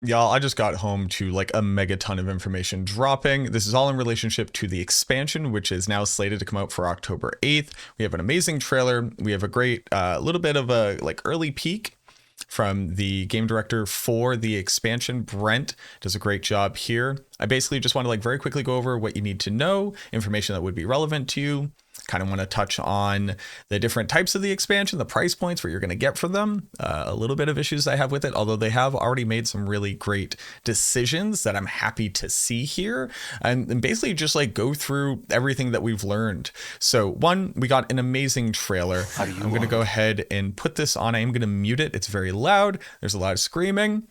Y'all, I just got home to like a mega ton of information dropping. This is all in relationship to the expansion, which is now slated to come out for October 8th. We have an amazing trailer. We have a great little bit of a like early peek from the game director for the expansion. Brent does a great job here. I basically just want to like very quickly go over what you need to know, information that would be relevant to you. Kind of want to touch on the different types of the expansion, the price points, what you're going to get for them, a little bit of issues I have with it, although they have already made some really great decisions that I'm happy to see here, and basically just like go through everything that we've learned. So one, we got an amazing trailer. I'm going to go ahead and put this on. I am going to mute it. It's very loud. There's a lot of screaming,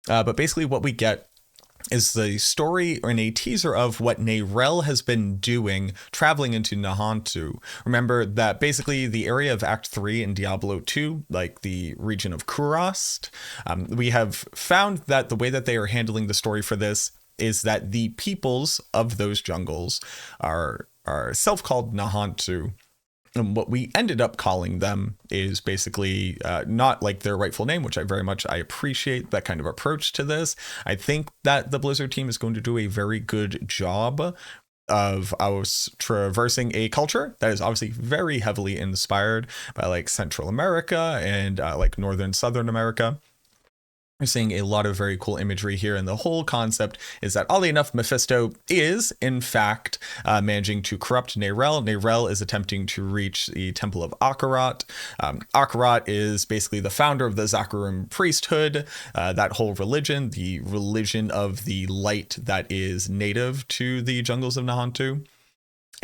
but basically what we get is the story and a teaser of what Neyrelle has been doing traveling into Nahantu. Remember that basically the area of Act 3 in Diablo 2, like the region of Kurast, we have found that the way that they are handling the story for this is that the peoples of those jungles are self-called Nahantu. And what we ended up calling them is basically not like their rightful name, which I appreciate that kind of approach to this. I think that the Blizzard team is going to do a very good job of us traversing a culture that is obviously very heavily inspired by like Central America and like Northern Southern America. We're seeing a lot of very cool imagery here, and the whole concept is that, oddly enough, Mephisto is, in fact, managing to corrupt Neyrelle. Neyrelle is attempting to reach the Temple of Akarat. Akarat is basically the founder of the Zakarum priesthood, that whole religion, the religion of the light that is native to the jungles of Nahantu.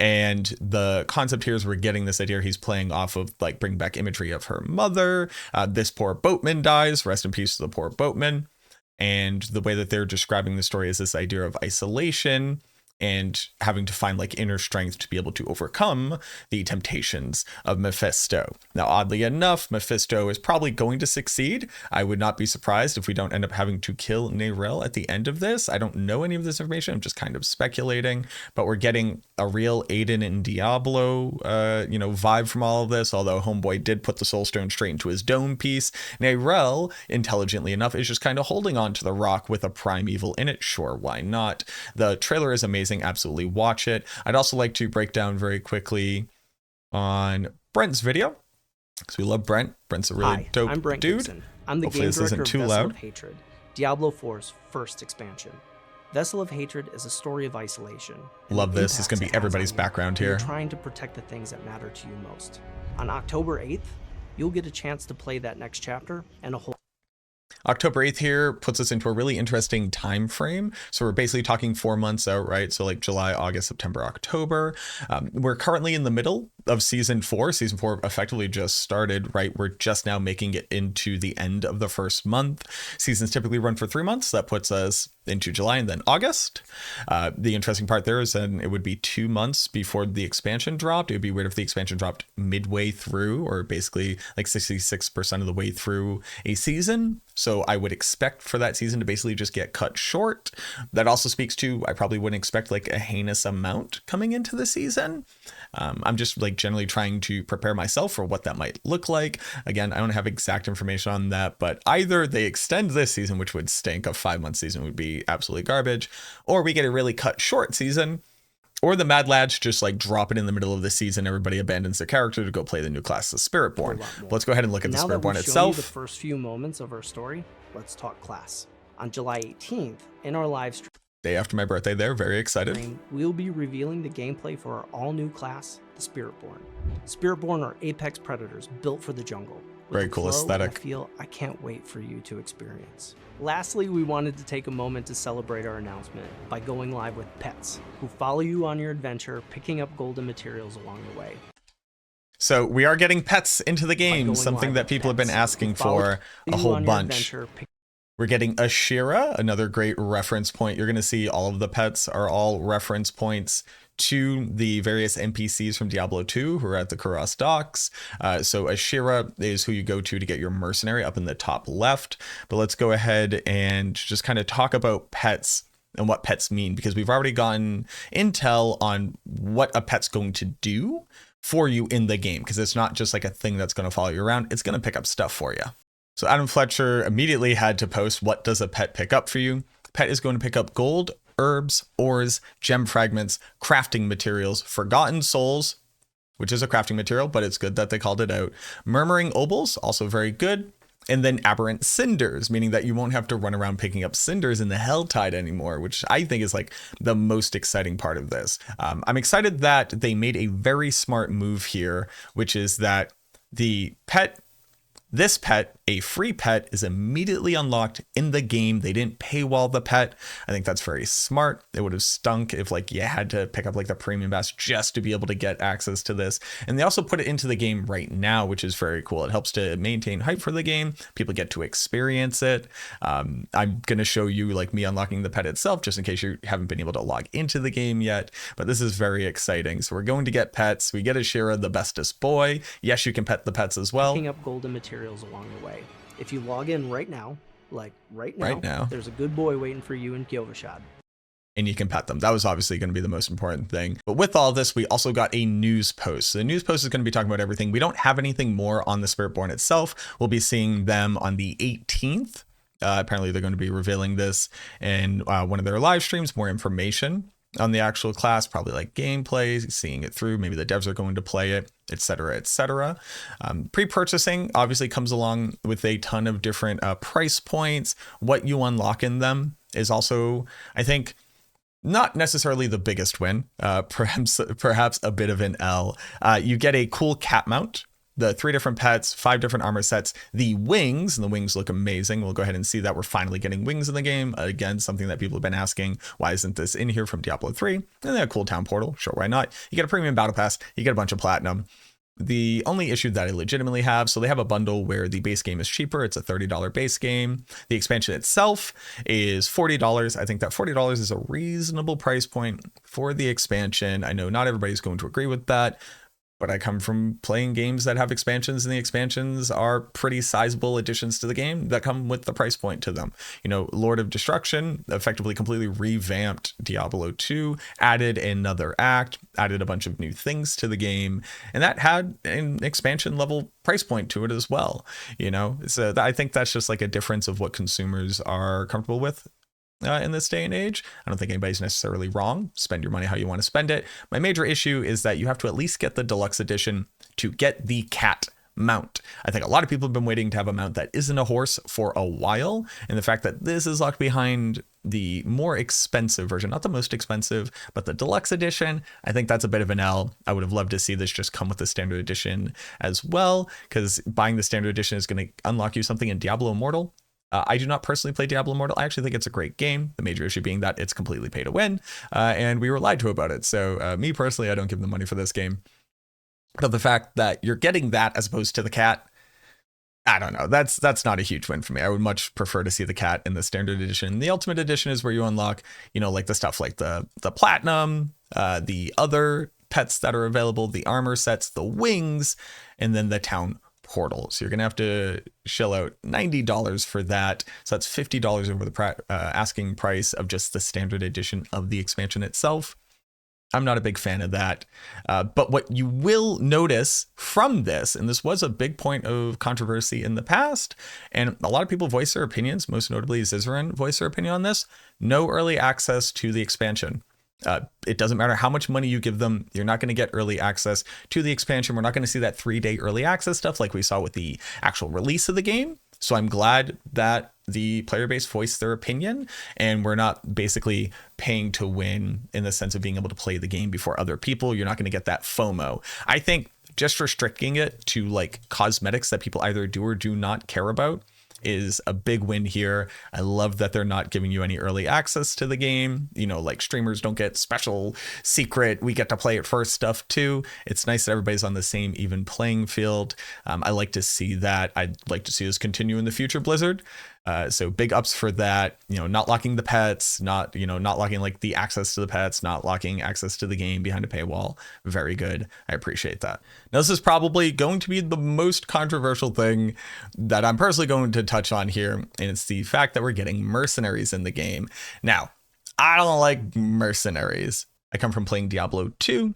And the concept here is we're getting this idea he's playing off of like bring back imagery of her mother. This poor boatman dies. Rest in peace to the poor boatman. And the way that they're describing the story is this idea of isolation and having to find like inner strength to be able to overcome the temptations of Mephisto. Now, oddly enough, Mephisto is probably going to succeed. I would not be surprised if we don't end up having to kill Neyrelle at the end of this. I don't know any of this information. I'm just kind of speculating, but we're getting a real Aiden and Diablo, vibe from all of this. Although Homeboy did put the Soul Stone straight into his dome piece, Neyrelle, intelligently enough, is just kind of holding on to the rock with a primeval in it. Sure, why not? The trailer is amazing. Absolutely watch it. I'd also like to break down very quickly on Brent's video because we love Brent. Brent's a really dope I'm Brent dude. Gibson. I'm the Hopefully game this director isn't of too Vessel loud. of Hatred, Diablo 4's first expansion. Vessel of Hatred is a story of isolation. Love this. This is going to be everybody's background here. You're trying to protect the things that matter to you most. On October 8th, you'll get a chance to play that next chapter and a whole October 8th here puts us into a really interesting time frame. So we're basically talking 4 months out, right? So like July, August, September, October. We're currently in the middle of season 4. Season 4 effectively just started, right? We're just now making it into the end of the first month. Seasons typically run for 3 months. That puts us into July and then August. The interesting part there is then it would be 2 months before the expansion dropped. It would be weird if the expansion dropped midway through, or basically like 66% of the way through a season. So I would expect for that season to basically just get cut short. That also speaks to, I probably wouldn't expect like a heinous amount coming into the season. I'm just like generally trying to prepare myself for what that might look like. Again, I don't have exact information on that, but either they extend this season, which would stink. A 5-month season would be absolutely garbage, or we get a really cut short season, or the Mad Lads just like drop it in the middle of the season. Everybody abandons their character to go play the new class of Spiritborn. Let's go ahead and look at the Spiritborn itself. The first few moments of our story, let's talk class. On July 18th, in our live stream, day after my birthday there, very excited. We'll be revealing the gameplay for our all-new class, the Spiritborn. Spiritborn are apex predators built for the jungle. Very cool aesthetic. I can't wait for you to experience. Lastly, we wanted to take a moment to celebrate our announcement by going live with pets who follow you on your adventure, picking up golden materials along the way. So we are getting pets into the game, something that people have been asking for a whole bunch. We're getting Ashira, another great reference point. You're going to see all of the pets are all reference points to the various NPCs from Diablo 2 who are at the Kurast docks. So Ashira is who you go to get your mercenary up in the top left. But let's go ahead and just kind of talk about pets and what pets mean, because we've already gotten intel on what a pet's going to do for you in the game, because it's not just like a thing that's going to follow you around. It's going to pick up stuff for you. So Adam Fletcher immediately had to post, what does a pet pick up for you? Pet is going to pick up gold, herbs, ores, gem fragments, crafting materials, forgotten souls, which is a crafting material, but it's good that they called it out. Murmuring obols, also very good. And then aberrant cinders, meaning that you won't have to run around picking up cinders in the Helltide anymore, which I think is like the most exciting part of this. I'm excited that they made a very smart move here, which is that this pet, a free pet, is immediately unlocked in the game. They didn't paywall the pet. I think that's very smart. It would have stunk if like you had to pick up like the premium pass just to be able to get access to this. And they also put it into the game right now, which is very cool. It helps to maintain hype for the game. People get to experience it. I'm going to show you like me unlocking the pet itself, just in case you haven't been able to log into the game yet. But this is very exciting. So we're going to get pets. We get a Shira, the bestest boy. Yes, you can pet the pets as well. Picking up golden materials along the way. If you log in right now, right now, there's a good boy waiting for you in Kyovashad. And you can pet them. That was obviously going to be the most important thing. But with all this, we also got a news post. So the news post is going to be talking about everything. We don't have anything more on the Spiritborn itself. We'll be seeing them on the 18th. Apparently, they're going to be revealing this in one of their live streams, more information on the actual class, probably like gameplay, seeing it through. Maybe the devs are going to play it, etc., etc. Pre-purchasing obviously comes along with a ton of different price points. What you unlock in them is also, I think, not necessarily the biggest win, perhaps a bit of an L. You get a cool cat mount, the 3 different pets, 5 different armor sets, the wings, and the wings look amazing. We'll go ahead and see that we're finally getting wings in the game. Again, something that people have been asking, why isn't this in here from Diablo 3? And then a cool town portal, sure, why not? You get a premium battle pass, you get a bunch of platinum. The only issue that I legitimately have, so they have a bundle where the base game is cheaper. It's a $30 base game. The expansion itself is $40. I think that $40 is a reasonable price point for the expansion. I know not everybody's going to agree with that, but I come from playing games that have expansions, and the expansions are pretty sizable additions to the game that come with the price point to them. You know, Lord of Destruction effectively completely revamped Diablo 2, added another act, added a bunch of new things to the game, and that had an expansion level price point to it as well. You know, so I think that's just like a difference of what consumers are comfortable with. In this day and age, I don't think anybody's necessarily wrong. Spend your money how you want to spend it. My major issue is that you have to at least get the deluxe edition to get the cat mount. I think a lot of people have been waiting to have a mount that isn't a horse for a while, and the fact that this is locked behind the more expensive version, not the most expensive, but the deluxe edition, I think that's a bit of an L. I would have loved to see this just come with the standard edition as well, because buying the standard edition is going to unlock you something in Diablo Immortal. I do not personally play Diablo Immortal. I actually think it's a great game. The major issue being that it's completely pay to win, and we were lied to about it. So me personally, I don't give them money for this game. But the fact that you're getting that as opposed to the cat, I don't know. That's not a huge win for me. I would much prefer to see the cat in the standard edition. The ultimate edition is where you unlock, you know, like the stuff like the platinum, the other pets that are available, the armor sets, the wings, and then the town portal. So you're going to have to shell out $90 for that. So that's $50 over the asking price of just the standard edition of the expansion itself. I'm not a big fan of that. But what you will notice from this, and this was a big point of controversy in the past, and a lot of people voice their opinions, most notably Zizaran voiced their opinion on this, no early access to the expansion. It doesn't matter how much money you give them, you're not going to get early access to the expansion. We're not going to see that 3-day early access stuff like we saw with the actual release of the game. So I'm glad that the player base voiced their opinion, and we're not basically paying to win in the sense of being able to play the game before other people. You're not going to get that FOMO. I think just restricting it to like cosmetics that people either do or do not care about is a big win here. I love that they're not giving you any early access to the game. You know, like streamers don't get special secret, we get to play it first stuff too. It's nice that everybody's on the same even playing field. I like to see that. I'd like to see this continue in the future, Blizzard. So big ups for that, you know, not locking the pets, not locking like the access to the pets, not locking access to the game behind a paywall. Very good. I appreciate that. Now, this is probably going to be the most controversial thing that I'm personally going to touch on here. And it's the fact that we're getting mercenaries in the game. Now, I don't like mercenaries. I come from playing Diablo 2.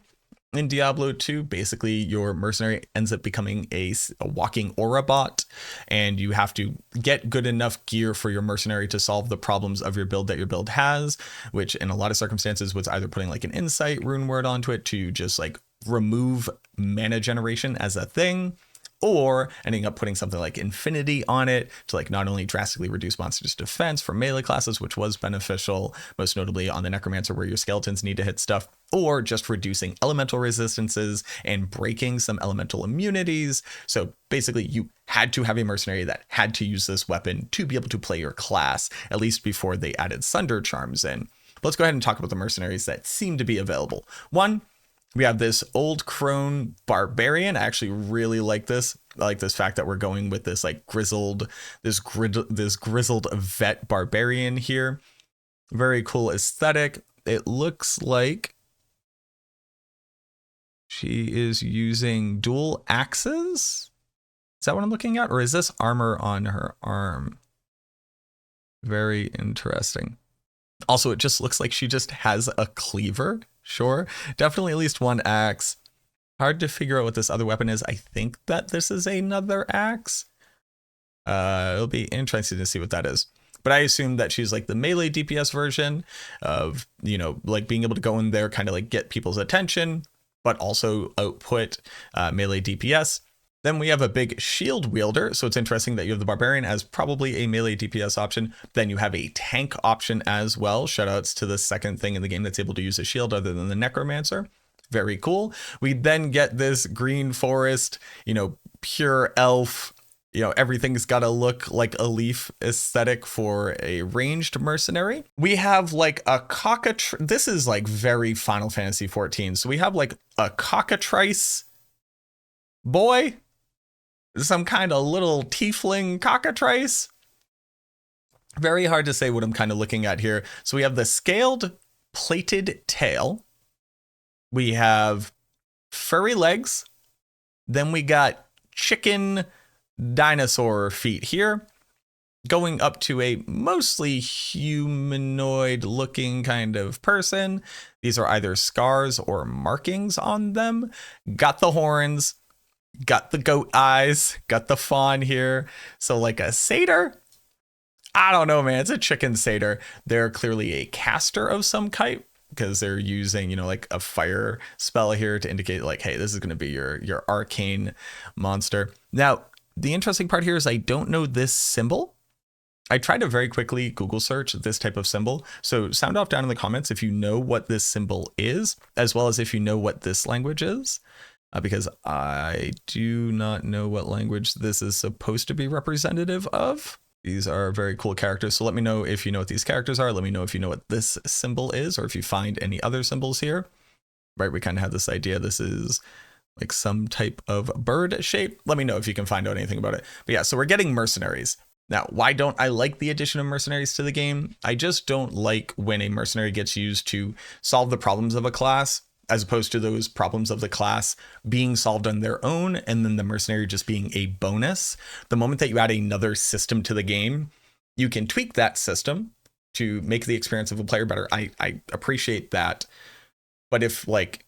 in Diablo 2, basically your mercenary ends up becoming a walking aura bot, and you have to get good enough gear for your mercenary to solve the problems of your build that your build has, which in a lot of circumstances was either putting like an insight rune word onto it to just like remove mana generation as a thing, or ending up putting something like infinity on it to like not only drastically reduce monsters' defense for melee classes, which was beneficial, most notably on the Necromancer where your skeletons need to hit stuff, or just reducing elemental resistances and breaking some elemental immunities. So basically you had to have a mercenary that had to use this weapon to be able to play your class, at least before they added Sunder Charms in. But let's go ahead and talk about the mercenaries that seem to be available. One, we have this old crone Barbarian. I actually really like this. I like this fact that we're going with this like grizzled vet Barbarian here. Very cool aesthetic. It looks like she is using dual axes. Is that what I'm looking at? Or is this armor on her arm? Very interesting. Also, it just looks like she just has a cleaver. Sure, definitely at least one axe. Hard to figure out what this other weapon is. I think that this is another axe. It'll be interesting to see what that is. But I assume that she's like the melee DPS version of, you know, like being able to go in there, kind of like get people's attention, but also output melee DPS. Then we have a big shield wielder. So it's interesting that you have the Barbarian as probably a melee DPS option. Then you have a tank option as well. Shoutouts to the second thing in the game that's able to use a shield other than the Necromancer. Very cool. We then get this green forest, you know, pure elf, you know, everything's got to look like a leaf aesthetic for a ranged mercenary. We have like a cockatrice. This is like very Final Fantasy 14. So we have like a cockatrice boy. Some kind of little tiefling cockatrice. Very hard to say what I'm kind of looking at here. So we have the scaled plated tail. We have furry legs. Then we got chicken dinosaur feet here. Going up to a mostly humanoid looking kind of person. These are either scars or markings on them. Got the horns. Got the goat eyes, got the fawn here. So like a satyr? I don't know, man. It's a chicken satyr. They're clearly a caster of some type because they're using, you know, like a fire spell here to indicate like, hey, this is going to be your arcane monster. Now, the interesting part here is I don't know this symbol. I tried to very quickly Google search this type of symbol. So sound off down in the comments if you know what this symbol is, as well as if you know what this language is. Because I do not know what language this is supposed to be representative of. These are very cool characters. So let me know if you know what these characters are. Let me know if you know what this symbol is, or if you find any other symbols here. Right, we kind of have this idea. This is like some type of bird shape. Let me know if you can find out anything about it. But yeah, so we're getting mercenaries. Now, why don't I like the addition of mercenaries to the game? I just don't like when a mercenary gets used to solve the problems of a class, as opposed to those problems of the class being solved on their own and then the mercenary just being a bonus. The moment that you add another system to the game, you can tweak that system to make the experience of a player better. I appreciate that. But if like,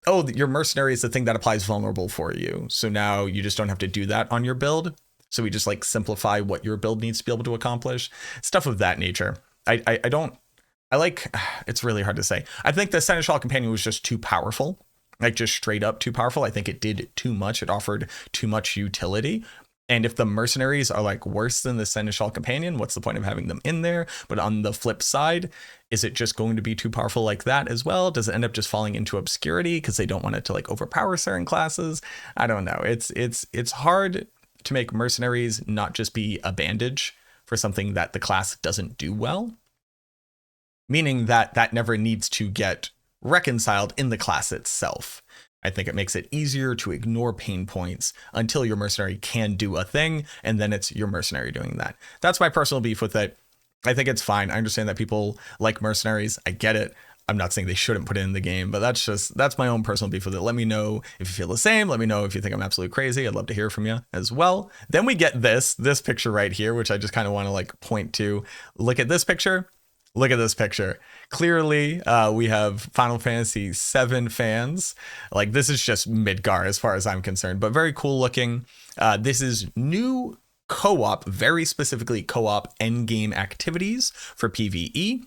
oh, your mercenary is the thing that applies vulnerable for you, so now you just don't have to do that on your build. So we just like simplify what your build needs to be able to accomplish. Stuff of that nature. I like, it's really hard to say. I think the Seneschal Companion was just too powerful, like just straight up too powerful. I think it did too much. It offered too much utility. And if the mercenaries are like worse than the Seneschal Companion, what's the point of having them in there? But on the flip side, is it just going to be too powerful like that as well? Does it end up just falling into obscurity because they don't want it to like overpower certain classes? I don't know. It's hard to make mercenaries not just be a bandage for something that the class doesn't do well. Meaning that that never needs to get reconciled in the class itself. I think it makes it easier to ignore pain points until your mercenary can do a thing, and then it's your mercenary doing that. That's my personal beef with it. I think it's fine. I understand that people like mercenaries. I get it. I'm not saying they shouldn't put it in the game, but that's my own personal beef with it. Let me know if you feel the same. Let me know if you think I'm absolutely crazy. I'd love to hear from you as well. Then we get this picture right here, which I just kind of want to like point to. Look at this picture. Look at this picture. Clearly, we have Final Fantasy VII fans. Like, this is just Midgar as far as I'm concerned, but very cool looking. This is new co-op, very specifically co-op endgame activities for PvE.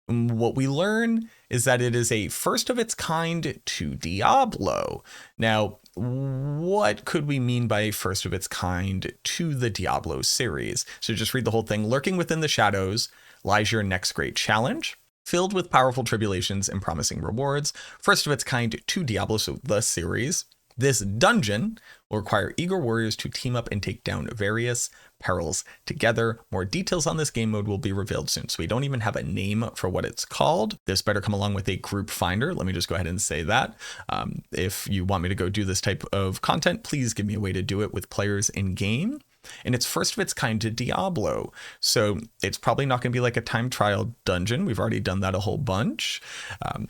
What we learn is that it is a first of its kind to Diablo. Now, what could we mean by first of its kind to the Diablo series? So just read the whole thing. Lurking within the shadows lies your next great challenge, filled with powerful tribulations and promising rewards. First of its kind to Diablo, so the series. This dungeon will require eager warriors to team up and take down various perils together. More details on this game mode will be revealed soon. So we don't even have a name for what it's called. This better come along with a group finder. Let me just go ahead and say that. If you want me to go do this type of content, please give me a way to do it with players in game. And it's first of its kind to Diablo. So it's probably not going to be like a time trial dungeon. We've already done that a whole bunch.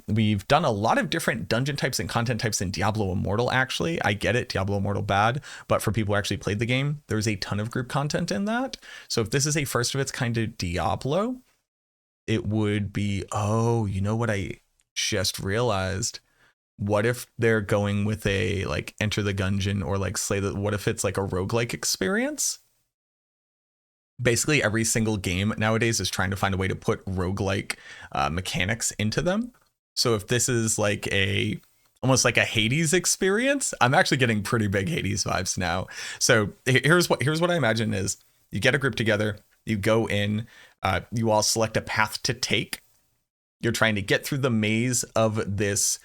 We've done a lot of different dungeon types and content types in Diablo Immortal, actually. I get it, Diablo Immortal bad, but for people who actually played the game, there's a ton of group content in that. So if this is a first of its kind to Diablo, it would be, oh, you know what I just realized? What if they're going with a like enter the gungeon or like slay the, what if it's like a roguelike experience? Basically every single game nowadays is trying to find a way to put roguelike mechanics into them. So if this is like a almost like a Hades experience, I'm actually getting pretty big Hades vibes now. So here's what I imagine is you get a group together, you go in, you all select a path to take. You're trying to get through the maze of this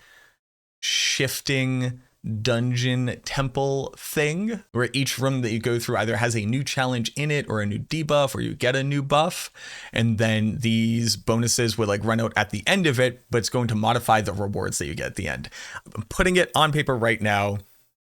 shifting dungeon temple thing where each room that you go through either has a new challenge in it or a new debuff or you get a new buff, and then these bonuses would like run out at the end of it, but it's going to modify the rewards that you get at the end. I'm putting it on paper right now.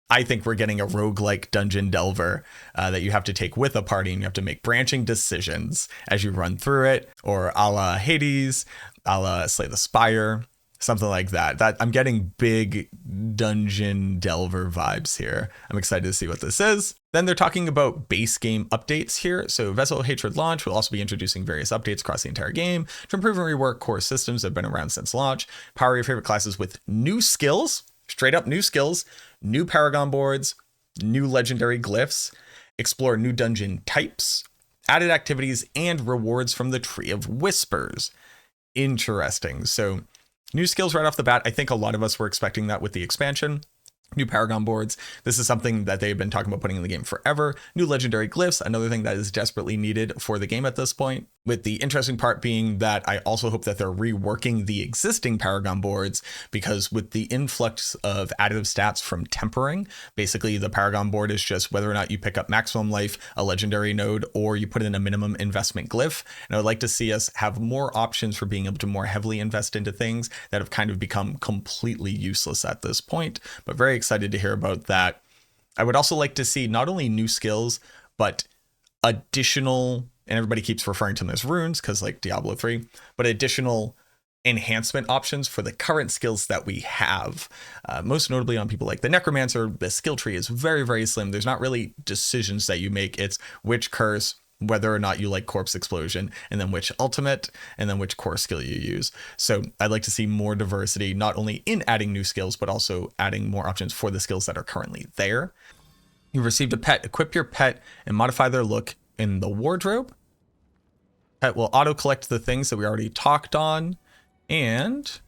I think we're getting a roguelike dungeon delver that you have to take with a party, and you have to make branching decisions as you run through it, or a la Hades, a la Slay the Spire, something like that. I'm getting big dungeon delver vibes here. I'm excited to see what this is. Then they're talking about base game updates here. So Vessel Hatred launch will also be introducing various updates across the entire game to improve and rework core systems that have been around since launch. Power your favorite classes with new skills, straight up new skills, new Paragon boards, new legendary glyphs, explore new dungeon types, added activities, and rewards from the Tree of Whispers. Interesting. So new skills right off the bat. I think a lot of us were expecting that with the expansion. New Paragon boards. This is something that they've been talking about putting in the game forever. New legendary glyphs, another thing that is desperately needed for the game at this point. With the interesting part being that I also hope that they're reworking the existing Paragon boards, because with the influx of additive stats from tempering, basically the Paragon board is just whether or not you pick up maximum life, a legendary node, or you put in a minimum investment glyph. And I would like to see us have more options for being able to more heavily invest into things that have kind of become completely useless at this point, but very excited to hear about that. I would also like to see not only new skills, but additional, and everybody keeps referring to them as runes because like Diablo 3, but additional enhancement options for the current skills that we have. Most notably on people like the Necromancer, the skill tree is very, very slim. There's not really decisions that you make. It's which curse, whether or not you like corpse explosion, and then which ultimate, and then which core skill you use. So I'd like to see more diversity, not only in adding new skills, but also adding more options for the skills that are currently there. You've received a pet. Equip your pet and modify their look in the wardrobe. Pet will auto collect the things that we already talked on, and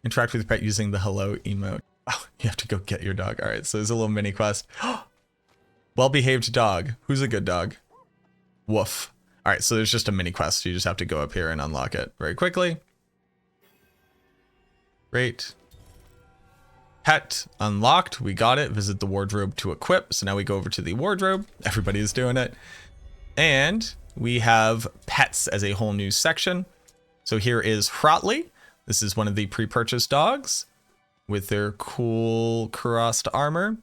interact with your pet using the hello emote. Oh, you have to go get your dog. All right, so there's a little mini quest. Well-behaved dog. Who's a good dog? Woof. All right, so there's just a mini quest. You just have to go up here and unlock it very quickly. Great. Pet unlocked. We got it. Visit the wardrobe to equip. So now we go over to the wardrobe. Everybody is doing it. And we have pets as a whole new section. So here is Hrotley. This is one of the pre-purchased dogs with their cool Kurast armor,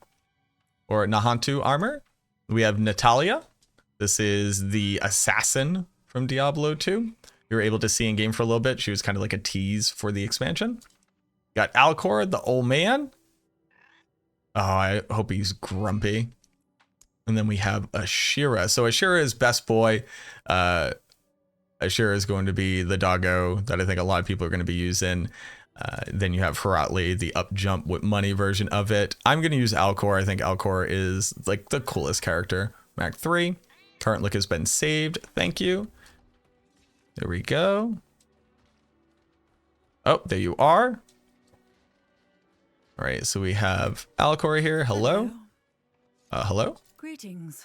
or Nahantu armor. We have Natalia. This is the assassin from Diablo 2. You were able to see in game for a little bit. She was kind of like a tease for the expansion. Got Alcor, the old man. Oh, I hope he's grumpy. And then we have Ashira. So Ashira is best boy. Ashira is going to be the doggo that I think a lot of people are going to be using. Then you have Heratli, the up jump with money version of it. I'm going to use Alcor. I think Alcor is like the coolest character. Mac 3. Current look has been saved. Thank you. There we go. Oh, there you are. All right, so we have Alcor here. Hello. Hello. Greetings.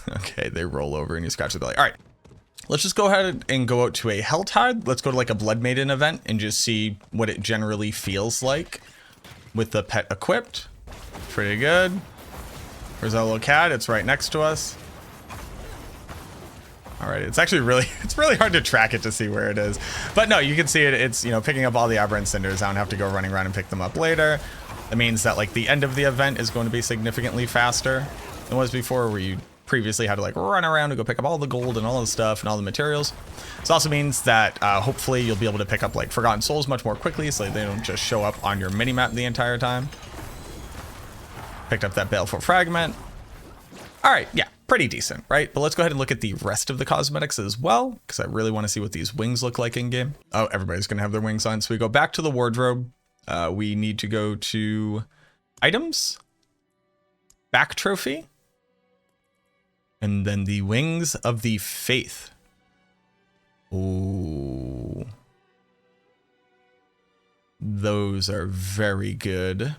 Okay, they roll over and you scratch the belly. All right, let's just go ahead and go out to a Helltide. Let's go to like a Blood Maiden event and just see what it generally feels like with the pet equipped. Pretty good. Where's that little cat? It's right next to us. All right, it's actually it's really hard to track it to see where it is. But no, you can see it. It's, you know, picking up all the aberrant cinders. I don't have to go running around and pick them up later. That means that like the end of the event is going to be significantly faster than it was before, where you previously had to like run around to go pick up all the gold and all the stuff and all the materials. This also means that hopefully you'll be able to pick up like Forgotten Souls much more quickly, so they don't just show up on your minimap the entire time. Picked up that Baleful Fragment. All right, yeah, pretty decent, right? But let's go ahead and look at the rest of the cosmetics as well, because I really want to see what these wings look like in game. Oh, everybody's gonna have their wings on. So we go back to the wardrobe. We need to go to items, back trophy, and then the Wings of the Faith. Ooh. Those are very good.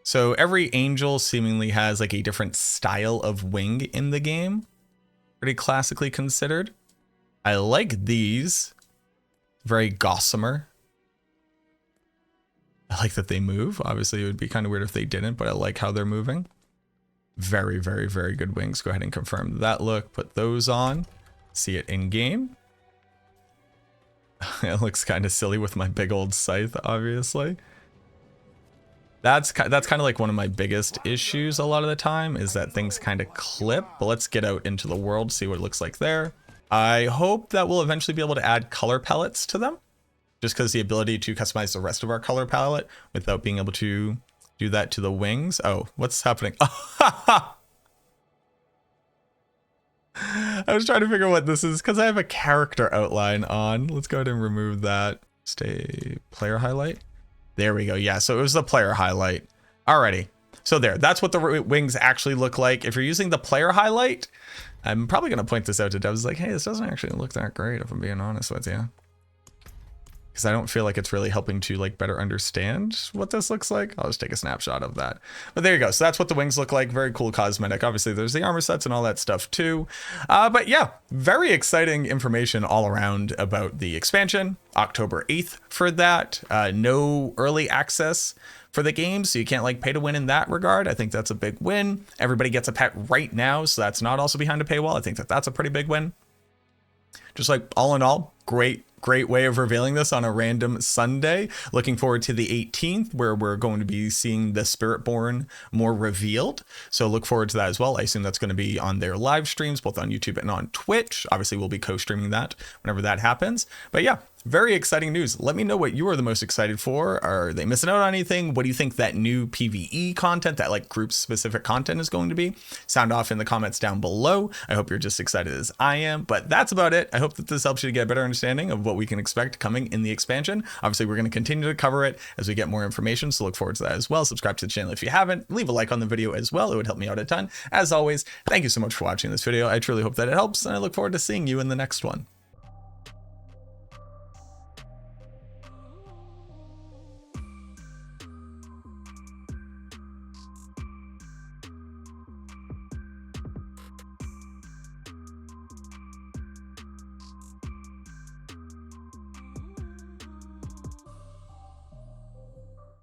So every angel seemingly has like a different style of wing in the game. Pretty classically considered. I like these. Very gossamer. I like that they move. Obviously it would be kind of weird if they didn't, but I like how they're moving. Very, very, very good wings. Go ahead and confirm that look. Put those on. See it in game. It looks kind of silly with my big old scythe, obviously. That's kind of like one of my biggest issues a lot of the time, is that things kind of clip. But let's get out into the world, see what it looks like there. I hope that we'll eventually be able to add color palettes to them, just because the ability to customize the rest of our color palette without being able to do that to the wings. Oh, what's happening? I was trying to figure out what this is because I have a character outline on. Let's go ahead and remove that. Stay player highlight. There we go. Yeah, so it was the player highlight. Alrighty. So there, that's what the wings actually look like. If you're using the player highlight, I'm probably going to point this out to devs like, hey, this doesn't actually look that great, if I'm being honest with you. Because I don't feel like it's really helping to like better understand what this looks like. I'll just take a snapshot of that. But there you go. So that's what the wings look like. Very cool cosmetic. Obviously there's the armor sets and all that stuff too. But yeah, very exciting information all around about the expansion. October 8th for that. No early access for the game, so you can't like pay to win in that regard. I think that's a big win. Everybody gets a pet right now, so that's not also behind a paywall. I think that that's a pretty big win. Just like all in all, great way of revealing this on a random Sunday. Looking forward to the 18th, where we're going to be seeing the Spiritborn more revealed. So look forward to that as well. I assume that's going to be on their live streams, both on YouTube and on Twitch. Obviously, we'll be co-streaming that whenever that happens. But yeah, very exciting news. Let me know what you are the most excited for. Are they missing out on anything? What do you think that new PvE content, that like group specific content is going to be? Sound off in the comments down below. I hope you're just excited as I am, but that's about it. I hope that this helps you to get a better understanding of what we can expect coming in the expansion. Obviously, we're going to continue to cover it as we get more information, so look forward to that as well. Subscribe to the channel if you haven't. Leave a like on the video as well. It would help me out a ton. As always, thank you so much for watching this video. I truly hope that it helps, and I look forward to seeing you in the next one.